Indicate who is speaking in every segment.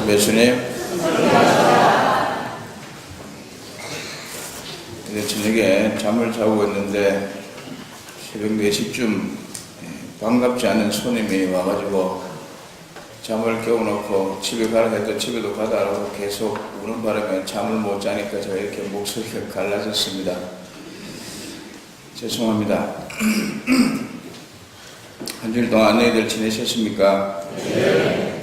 Speaker 1: 예수님. 이제 저녁에 잠을 자고 있는데 새벽 4시쯤 반갑지 않은 손님이 와가지고 잠을 깨워놓고 집에 가라 해도 집에도 가다라고 계속 우는 바람에 잠을 못 자니까 제가 이렇게 목소리가 갈라졌습니다. 죄송합니다. 한 주일 동안 안녕히들 지내셨습니까? 네.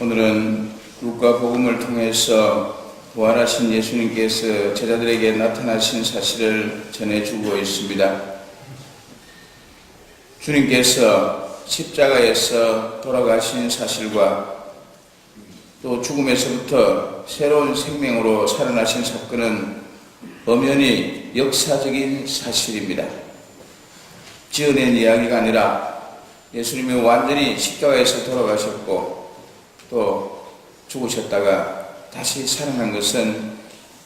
Speaker 1: 오늘은 루카 복음을 통해서 부활하신 예수님께서 제자들에게 나타나신 사실을 전해주고 있습니다. 주님께서 십자가에서 돌아가신 사실과 또 죽음에서부터 새로운 생명으로 살아나신 사건은 엄연히 역사적인 사실입니다. 지어낸 이야기가 아니라 예수님이 완전히 십자가에서 돌아가셨고 또 죽으셨다가 다시 살아난 것은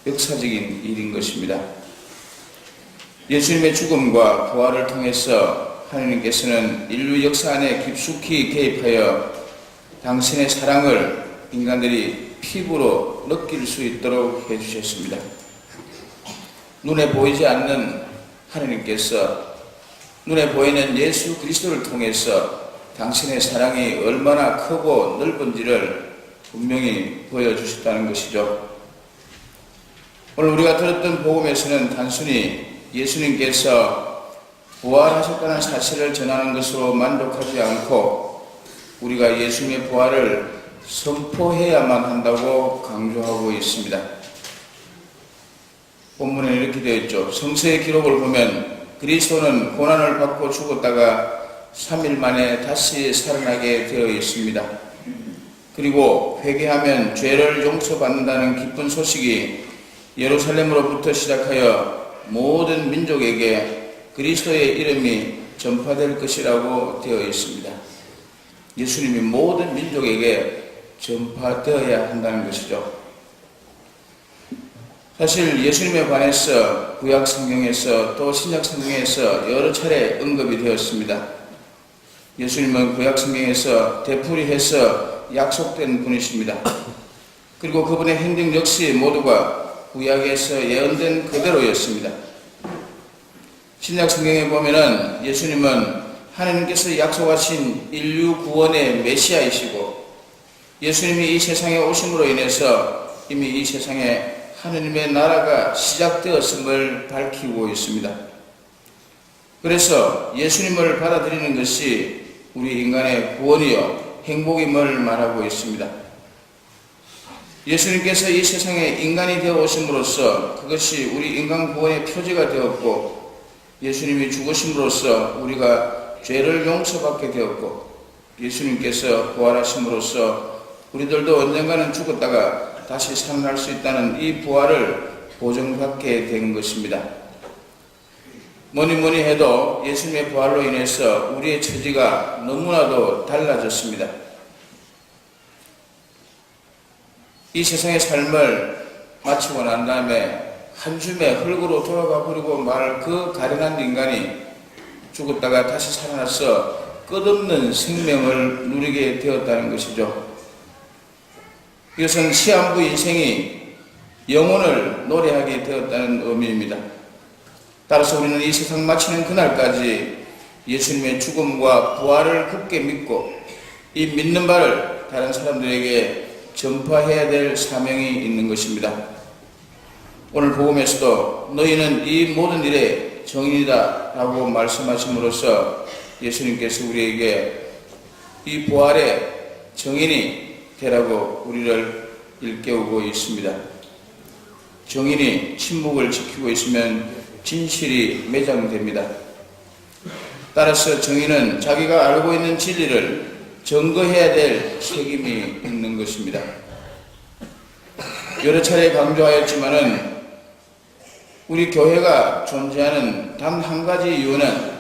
Speaker 1: 역사적인 일인 것입니다. 예수님의 죽음과 부활을 통해서 하나님께서는 인류 역사 안에 깊숙이 개입하여 당신의 사랑을 인간들이 피부로 느낄 수 있도록 해주셨습니다. 눈에 보이지 않는 하나님께서 눈에 보이는 예수 그리스도를 통해서 당신의 사랑이 얼마나 크고 넓은지를 분명히 보여주셨다는 것이죠. 오늘 우리가 들었던 복음에서는 단순히 예수님께서 부활하셨다는 사실을 전하는 것으로 만족하지 않고 우리가 예수님의 부활을 선포해야만 한다고 강조하고 있습니다. 본문에 이렇게 되어 있죠. 성서의 기록을 보면 그리스도는 고난을 받고 죽었다가 3일 만에 다시 살아나게 되어 있습니다. 그리고 회개하면 죄를 용서받는다는 기쁜 소식이 예루살렘으로부터 시작하여 모든 민족에게 그리스도의 이름이 전파될 것이라고 되어 있습니다. 예수님이 모든 민족에게 전파되어야 한다는 것이죠. 사실 예수님에 관해서 구약 성경에서 또 신약 성경에서 여러 차례 언급이 되었습니다. 예수님은 구약 성경에서 되풀이해서 약속된 분이십니다. 그리고 그분의 행동 역시 모두가 구약에서 예언된 그대로였습니다. 신약 성경에 보면은 예수님은 하나님께서 약속하신 인류 구원의 메시아이시고 예수님이 이 세상에 오심으로 인해서 이미 이 세상에 하느님의 나라가 시작되었음을 밝히고 있습니다. 그래서 예수님을 받아들이는 것이 우리 인간의 구원이요 행복임을 말하고 있습니다. 예수님께서 이 세상에 인간이 되어 오심으로써 그것이 우리 인간 구원의 표지가 되었고 예수님이 죽으심으로써 우리가 죄를 용서받게 되었고 예수님께서 부활하심으로써 우리들도 언젠가는 죽었다가 다시 살아날 수 있다는 이 부활을 보증받게 된 것입니다. 뭐니 해도 예수님의 부활로 인해서 우리의 처지가 너무나도 달라졌습니다. 이 세상의 삶을 마치고 난 다음에 한 줌의 흙으로 돌아가 버리고 말 그 가련한 인간이 죽었다가 다시 살아나서 끝없는 생명을 누리게 되었다는 것이죠. 이것은 시한부 인생이 영혼을 노래하게 되었다는 의미입니다. 따라서 우리는 이 세상 마치는 그날까지 예수님의 죽음과 부활을 굳게 믿고 이 믿는 바를 다른 사람들에게 전파해야 될 사명이 있는 것입니다. 오늘 복음에서도 너희는 이 모든 일의 정인이다 라고 말씀하심으로써 예수님께서 우리에게 이 부활의 정인이 되라고 우리를 일깨우고 있습니다. 정인이 침묵을 지키고 있으면 진실이 매장됩니다. 따라서 정인은 자기가 알고 있는 진리를 증거해야 될 책임이 있는 것입니다. 여러 차례 강조하였지만은 우리 교회가 존재하는 단 한 가지 이유는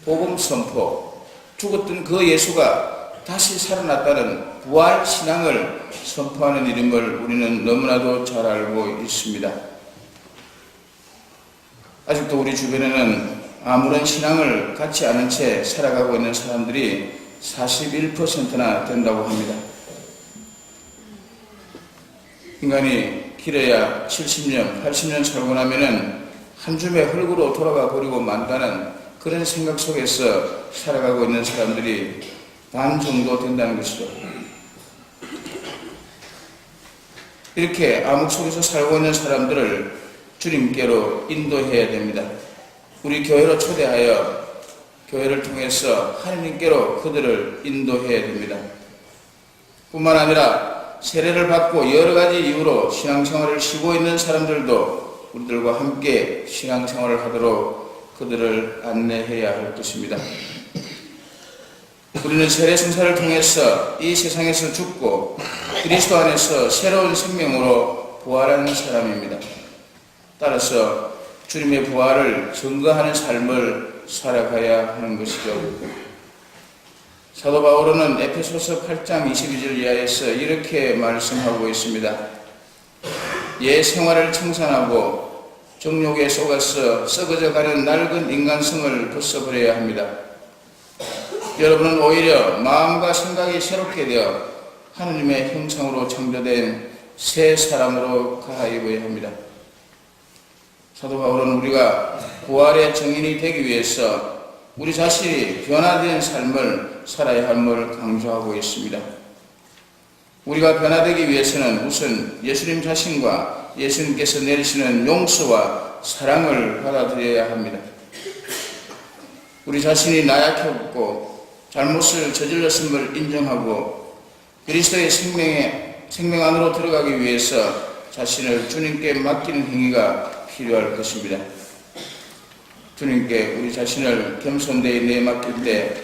Speaker 1: 복음 선포, 죽었던 그 예수가 다시 살아났다는 부활 신앙을 선포하는 일임을 우리는 너무나도 잘 알고 있습니다. 아직도 우리 주변에는 아무런 신앙을 갖지 않은 채 살아가고 있는 사람들이 41%나 된다고 합니다. 인간이 길어야 70년, 80년 살고 나면은 한 줌의 흙으로 돌아가 버리고 만다는 그런 생각 속에서 살아가고 있는 사람들이 반 정도 된다는 것이죠. 이렇게 암흑 속에서 살고 있는 사람들을 주님께로 인도해야 됩니다. 우리 교회로 초대하여 교회를 통해서 하나님께로 그들을 인도해야 됩니다. 뿐만 아니라 세례를 받고 여러 가지 이유로 신앙생활을 쉬고 있는 사람들도 우리들과 함께 신앙생활을 하도록 그들을 안내해야 할 것입니다. 우리는 세례 성사를 통해서 이 세상에서 죽고 그리스도 안에서 새로운 생명으로 부활하는 사람입니다. 따라서 주님의 부활을 증거하는 삶을 살아가야 하는 것이죠. 사도 바울은 에베소서 8장 22절 이하에서 이렇게 말씀하고 있습니다. 옛 생활을 청산하고 정욕에 속아서 썩어져가는 낡은 인간성을 벗어버려야 합니다. 여러분은 오히려 마음과 생각이 새롭게 되어 하느님의 형상으로 창조된 새 사람으로 갈아입어야 합니다. 사도 바울은 우리가 부활의 증인이 되기 위해서 우리 자신이 변화된 삶을 살아야 함을 강조하고 있습니다. 우리가 변화되기 위해서는 우선 예수님 자신과 예수님께서 내리시는 용서와 사랑을 받아들여야 합니다. 우리 자신이 나약했고 잘못을 저질렀음을 인정하고 그리스도의 생명 안으로 들어가기 위해서 자신을 주님께 맡기는 행위가 필요할 것입니다. 주님께 우리 자신을 겸손되이 내맡길 때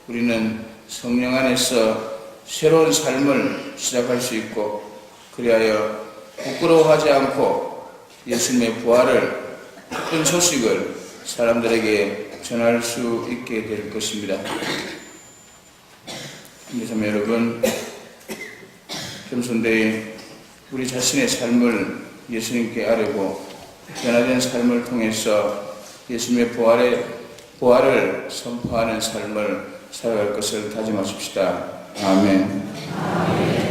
Speaker 1: 우리는 성령 안에서 새로운 삶을 시작할 수 있고 그리하여 부끄러워하지 않고 예수님의 부활을 큰 소식을 사람들에게 전할 수 있게 될 것입니다. 그래서 여러분 겸손되이 우리 자신의 삶을 예수님께 아뢰고 변화된 삶을 통해서 예수님의 부활을 선포하는 삶을 살아갈 것을 다짐하십시다. 아멘.